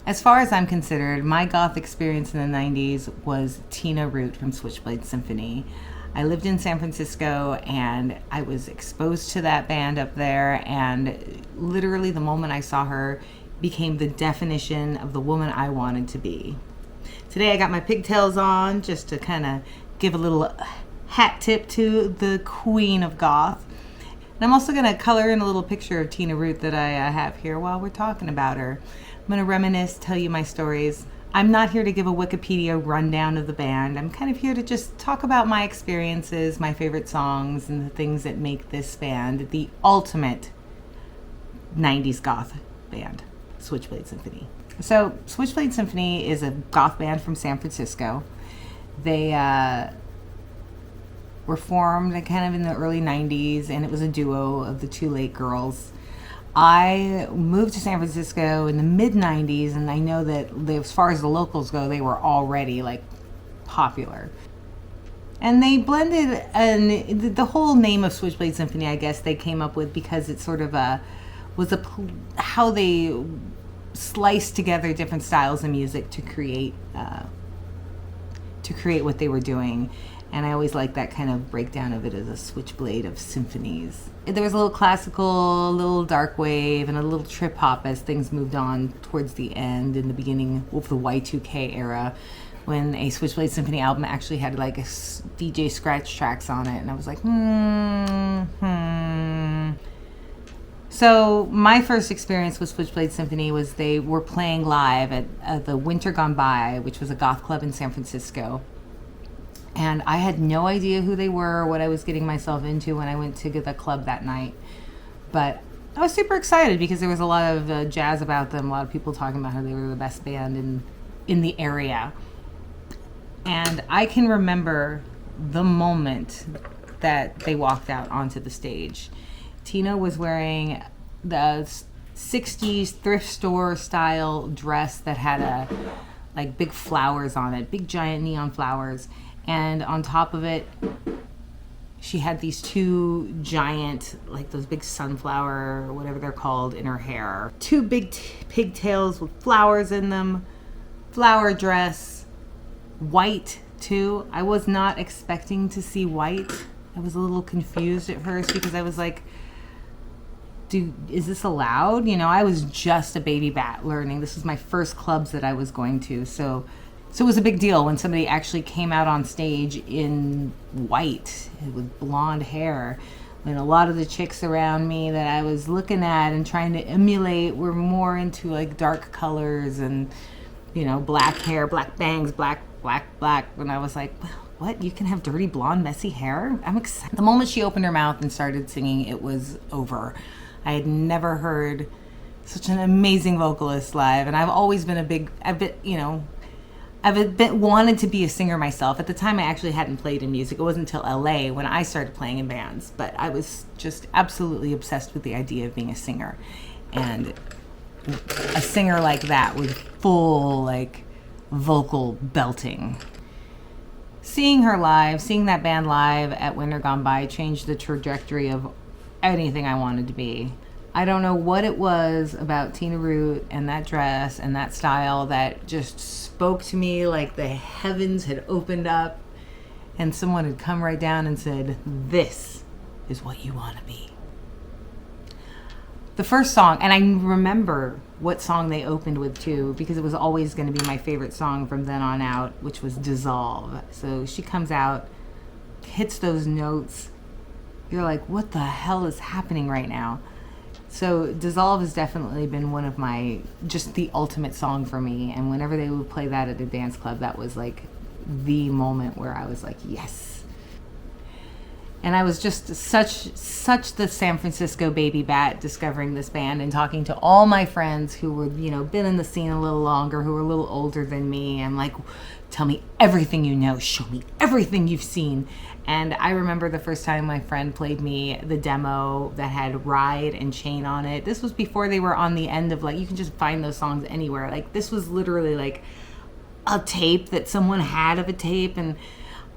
As far as I'm considered, my goth experience in the 90s was Tina Root from Switchblade Symphony. I lived in San Francisco and I was exposed to that band up there, and literally the moment I saw her became the definition of the woman I wanted to be. Today I got my pigtails on just to kind of give a little hat tip to the queen of goth. And I'm also going to color in a little picture of Tina Root that I have here while we're talking about her. I'm going to reminisce, tell you my stories. I'm not here to give a Wikipedia rundown of the band. I'm kind of here to just talk about my experiences, my favorite songs, and the things that make this band the ultimate 90s goth band, Switchblade Symphony. So, Switchblade Symphony is a goth band from San Francisco. They were formed kind of in the early 90s, and it was a duo of the two late girls. I moved to San Francisco in the mid-90s, and I know that as far as the locals go, they were already like popular. And they blended, and the whole name of Switchblade Symphony, I guess they came up with because it sort of how they sliced together different styles of music to create what they were doing. And I always like that kind of breakdown of it as a switchblade of symphonies. There was a little classical, a little dark wave, and a little trip hop as things moved on towards the end, in the beginning of the Y2K era, when a Switchblade Symphony album actually had like a DJ scratch tracks on it. And I was like, So my first experience with Switchblade Symphony was they were playing live at the Winter Gone By, which was a goth club in San Francisco. And I had no idea who they were, what I was getting myself into when I went to the club that night. But I was super excited because there was a lot of jazz about them, a lot of people talking about how they were the best band in the area. And I can remember the moment that they walked out onto the stage. Tina was wearing the 60s thrift store style dress that had like big flowers on it, big giant neon flowers. And on top of it, she had these two giant, like those big sunflower, or whatever they're called, in her hair. Two big pigtails with flowers in them, flower dress, white too. I was not expecting to see white. I was a little confused at first because I was like, is this allowed? You know, I was just a baby bat learning. This was my first clubs that I was going to. So it was a big deal when somebody actually came out on stage in white with blonde hair. When a lot of the chicks around me that I was looking at and trying to emulate were more into like dark colors and, you know, black hair, black bangs, black. And I was like, what? You can have dirty, blonde, messy hair? I'm excited. The moment she opened her mouth and started singing, it was over. I had never heard such an amazing vocalist live, and I've always been wanted to be a singer myself. At the time, I actually hadn't played in music. It wasn't until LA when I started playing in bands, but I was just absolutely obsessed with the idea of being a singer. And a singer like that with full, like, vocal belting. Seeing her live, seeing that band live at Winter Gone By changed the trajectory of anything I wanted to be. I don't know what it was about Tina Root and that dress and that style that just spoke to me like the heavens had opened up and someone had come right down and said, this is what you want to be. The first song, and I remember what song they opened with too, because it was always going to be my favorite song from then on out, which was Dissolve. So she comes out, hits those notes. You're like, what the hell is happening right now? So Dissolve has definitely been one of my, just the ultimate song for me. And whenever they would play that at a dance club, that was like the moment where I was like, yes. And I was just such the San Francisco baby bat discovering this band and talking to all my friends who were, you know, been in the scene a little longer, who were a little older than me. I'm like, tell me everything you know, show me everything you've seen. And I remember the first time my friend played me the demo that had Ride and Chain on it. This was before they were on the end of, like, you can just find those songs anywhere. Like, this was literally like a tape that someone had of a tape, and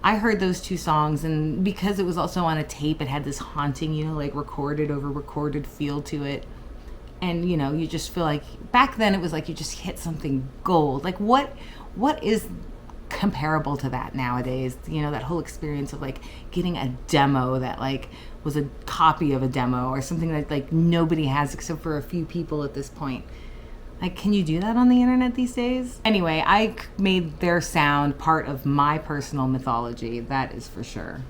I heard those two songs, and because it was also on a tape, it had this haunting, you know, like recorded over recorded feel to it. And, you know, you just feel like, back then it was like you just hit something gold. Like what is comparable to that nowadays? You know, that whole experience of like getting a demo that like was a copy of a demo, or something that like nobody has except for a few people at this point. Like, can you do that on the internet these days? Anyway, I made their sound part of my personal mythology, that is for sure.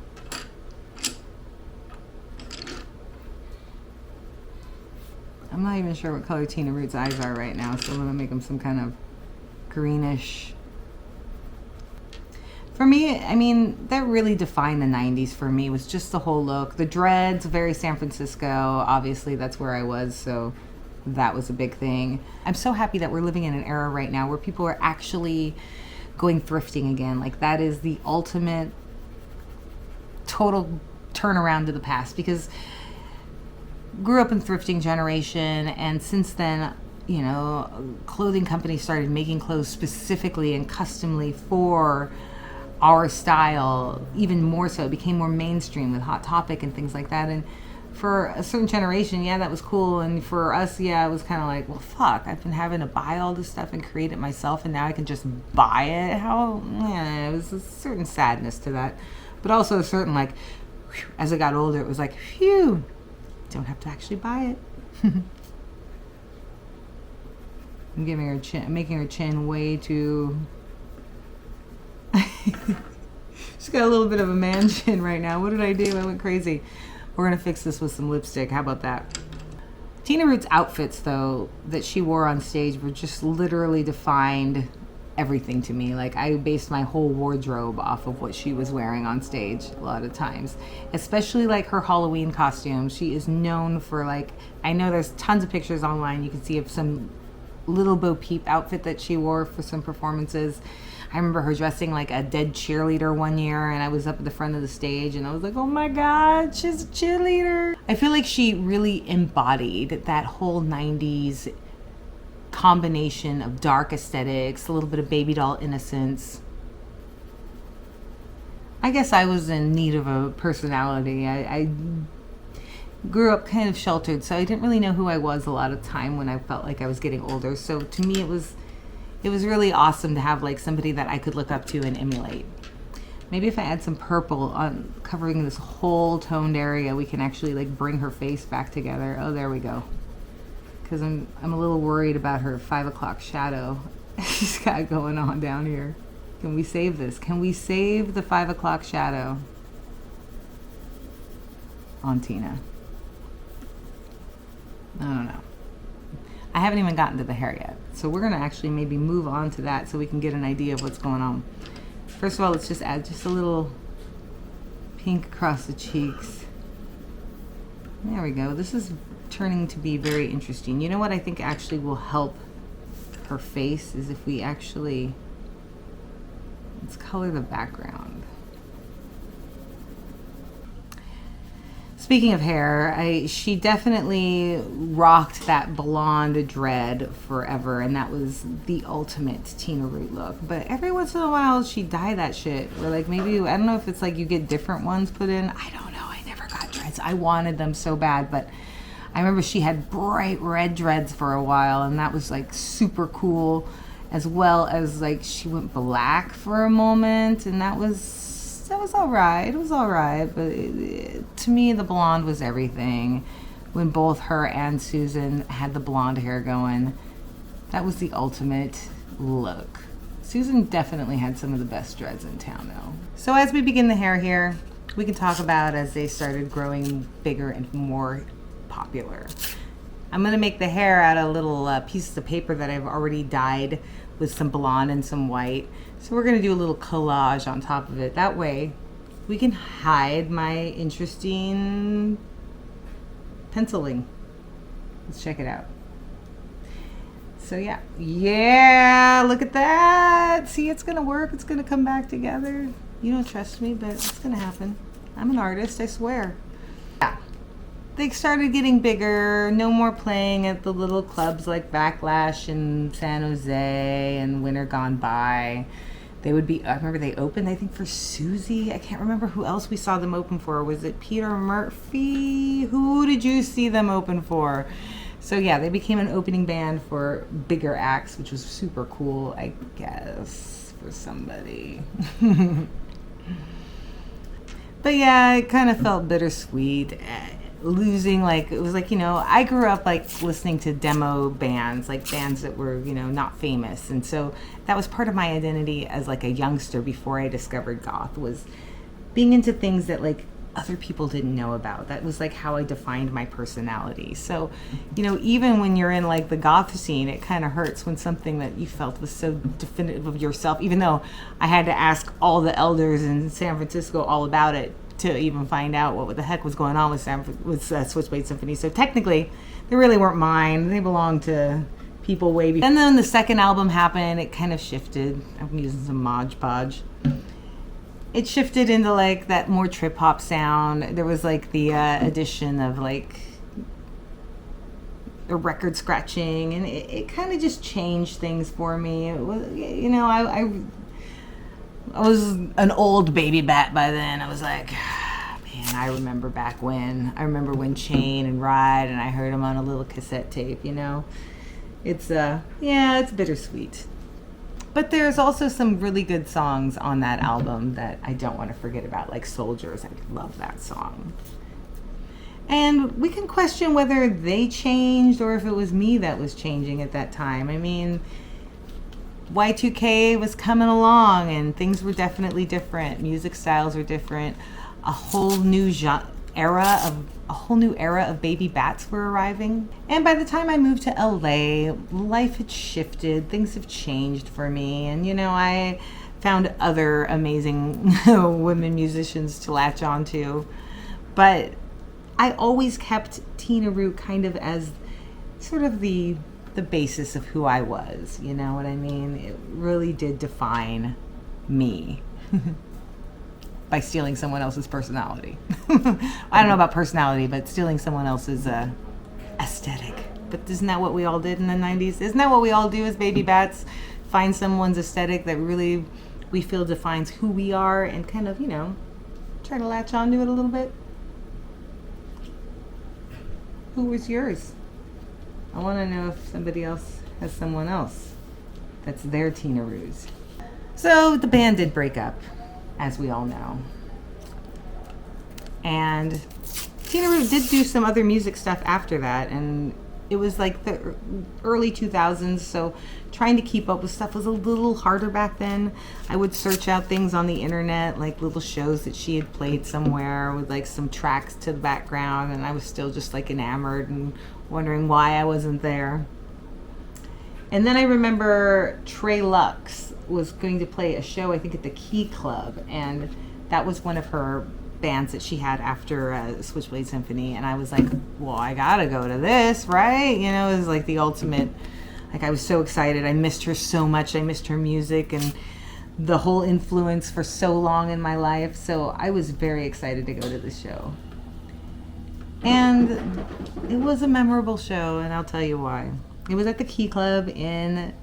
I'm not even sure what color Tina Root's eyes are right now, so I'm gonna make them some kind of greenish. For me, I mean, that really defined the 90s for me, was just the whole look. The dreads, very San Francisco, obviously that's where I was, so that was a big thing. I'm so happy that we're living in an era right now where people are actually going thrifting again. Like, that is the ultimate total turnaround to the past, because grew up in thrifting generation, and since then, you know, clothing companies started making clothes specifically and customly for our style. Even more so, it became more mainstream with Hot Topic and things like that. And for a certain generation, yeah, that was cool. And for us, yeah, it was kind of like, well, fuck, I've been having to buy all this stuff and create it myself, and now I can just buy it. How, yeah, it was a certain sadness to that, but also a certain like, whew, as I got older, it was like, phew, don't have to actually buy it. I'm giving her chin, making her chin way too. She's got a little bit of a man chin right now. What did I do? I went crazy. We're gonna fix this with some lipstick. How about that? Tina Root's outfits, though, that she wore on stage were just literally defined everything to me. Like, I based my whole wardrobe off of what she was wearing on stage a lot of times, especially like her Halloween costumes. She is known for, like, I know there's tons of pictures online you can see of some little Bo Peep outfit that she wore for some performances. I remember her dressing like a dead cheerleader one year, and I was up at the front of the stage and I was like, oh my God, she's a cheerleader. I feel like she really embodied that whole 90s combination of dark aesthetics, a little bit of baby doll innocence. I guess I was in need of a personality. I grew up kind of sheltered, so I didn't really know who I was a lot of time when I felt like I was getting older. So to me, it was really awesome to have like somebody that I could look up to and emulate. Maybe if I add some purple on covering this whole toned area, we can actually like bring her face back together. Oh, there we go. Because I'm a little worried about her 5 o'clock shadow she's got going on down here. Can we save this? Can we save the 5 o'clock shadow on Tina? I don't know. I haven't even gotten to the hair yet. So we're gonna actually maybe move on to that so we can get an idea of what's going on. First of all, let's just add just a little pink across the cheeks. There we go. This is turning to be very interesting. You know what I think actually will help her face is if we actually, let's color the background. Speaking of hair, she definitely rocked that blonde dread forever, and that was the ultimate Tina Root look. But every once in a while, she'd dye that shit. Or like maybe, I don't know if it's like you get different ones put in. I don't know. I never got dreads. I wanted them so bad, but I remember she had bright red dreads for a while, and that was like super cool, as well as like she went black for a moment, and that was all right. It was all right, but to me, the blonde was everything. When both her and Susan had the blonde hair going, that was the ultimate look. Susan definitely had some of the best dreads in town, though. So as we begin the hair here, we can talk about as they started growing bigger and more popular. I'm gonna make the hair out of little pieces of paper that I've already dyed with some blonde and some white. So we're gonna do a little collage on top of it. That way we can hide my interesting penciling. Let's check it out. So yeah, look at that. See, it's gonna work. It's gonna come back together. You don't trust me, but it's gonna happen. I'm an artist, I swear. Yeah. They started getting bigger, no more playing at the little clubs like Backlash in San Jose and Winter Gone By. They would be, I remember they opened, I think, for Susie. I can't remember who else we saw them open for. Was it Peter Murphy? Who did you see them open for? So yeah, they became an opening band for bigger acts, which was super cool, I guess, for somebody. But yeah, it kind of felt bittersweet. Losing, like, it was like, you know, I grew up like listening to demo bands, like bands that were, you know, not famous. And so that was part of my identity as like a youngster before I discovered goth, was being into things that like other people didn't know about. That was like how I defined my personality. So, you know, even when you're in like the goth scene, it kind of hurts when something that you felt was so definitive of yourself, even though I had to ask all the elders in San Francisco all about it to even find out what the heck was going on with Switchblade Symphony. So technically, they really weren't mine. They belonged to people way before. And then the second album happened, it kind of shifted. I'm using some Mod Podge. It shifted into like that more trip hop sound. There was like the addition of like a record scratching, and it kind of just changed things for me. It was, you know, I was an old baby bat by then. I was like, man, I remember back when. I remember when Chain and Ride, and I heard them on a little cassette tape, you know. It's, yeah, it's bittersweet. But there's also some really good songs on that album that I don't want to forget about, like Soldiers. I love that song. And we can question whether they changed or if it was me that was changing at that time. I mean, Y2K was coming along and things were definitely different. Music styles were different. A whole new era of baby bats were arriving. And by the time I moved to LA, life had shifted. Things have changed for me. And, you know, I found other amazing women musicians to latch onto. But I always kept Tina Root kind of as sort of the basis of who I was, you know what I mean? It really did define me by stealing someone else's personality. I don't know about personality, but stealing someone else's aesthetic. But isn't that what we all did in the 90s? Isn't that what we all do as baby bats? Find someone's aesthetic that really we feel defines who we are and kind of, you know, try to latch onto it a little bit. Who was yours? I want to know if somebody else has someone else that's their Tina Ruse. So the band did break up, as we all know. And Tina Ruse did do some other music stuff after that, and it was like the early 2000s, so trying to keep up with stuff was a little harder back then. I would search out things on the internet, like little shows that she had played somewhere with like some tracks to the background, and I was still just like enamored and wondering why I wasn't there. And then I remember Trey Lux was going to play a show, I think at the Key Club, and that was one of her bands that she had after Switchblade Symphony, and I was like, well, I gotta go to this, right? You know, it was like the ultimate, like I was so excited. I missed her so much. I missed her music and the whole influence for so long in my life, so I was very excited to go to the show. And it was a memorable show, and I'll tell you why. It was at the Key Club in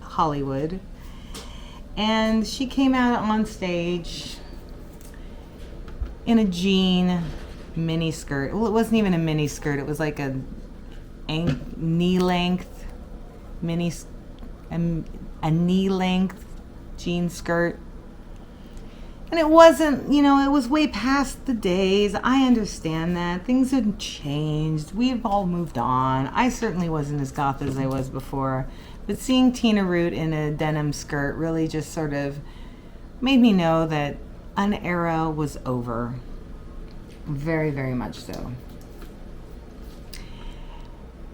Hollywood, and she came out on stage in a jean mini skirt. Well, it wasn't even a mini skirt. It was like a knee-length a knee-length jean skirt. And it wasn't, you know, it was way past the days. I understand that. Things had changed. We've all moved on. I certainly wasn't as goth as I was before. But seeing Tina Root in a denim skirt really just sort of made me know that an era was over. Very, very much so.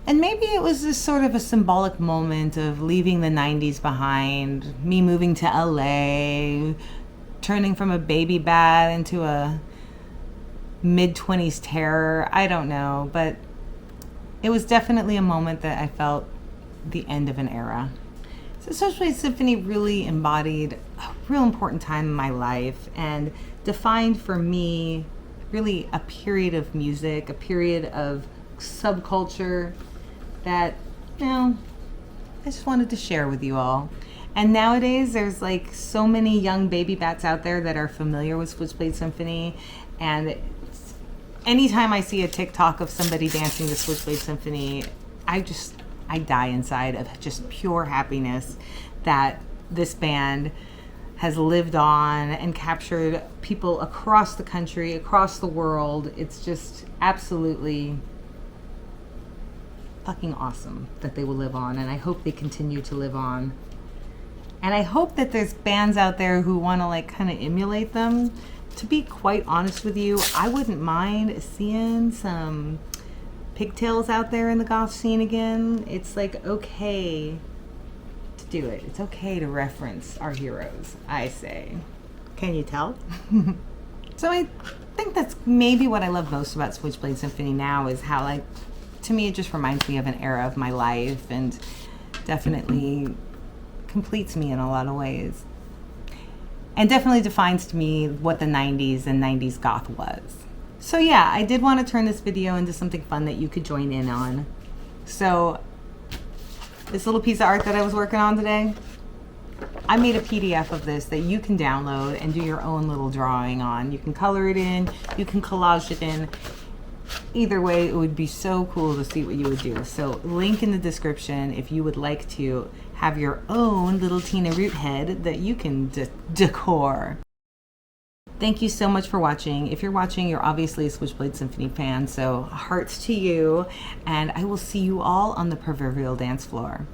And maybe it was just sort of a symbolic moment of leaving the 90s behind, me moving to LA, turning from a baby bat into a mid-20s terror. I don't know, but it was definitely a moment that I felt the end of an era. So Switchblade Symphony really embodied a real important time in my life and defined for me really a period of music, a period of subculture that, you know, I just wanted to share with you all. And nowadays, there's like so many young baby bats out there that are familiar with Switchblade Symphony, and anytime I see a TikTok of somebody dancing the Switchblade Symphony, I die inside of just pure happiness that this band has lived on and captured people across the country, across the world. It's just absolutely fucking awesome that they will live on, and I hope they continue to live on. And I hope that there's bands out there who want to like kind of emulate them. To be quite honest with you, I wouldn't mind seeing some pigtails out there in the goth scene again. It's like okay to do it. It's okay to reference our heroes, I say. Can you tell? So I think that's maybe what I love most about Switchblade Symphony now, is how, like, to me it just reminds me of an era of my life and definitely completes me in a lot of ways. And definitely defines to me what the 90s and 90s goth was. So yeah, I did want to turn this video into something fun that you could join in on. So this little piece of art that I was working on today, I made a PDF of this that you can download and do your own little drawing on. You can color it in, you can collage it in. Either way, it would be so cool to see what you would do. So link in the description if you would like to have your own little Tina Root head that you can decor. Thank you so much for watching. If you're watching, you're obviously a Switchblade Symphony fan, so hearts to you, and I will see you all on the proverbial dance floor.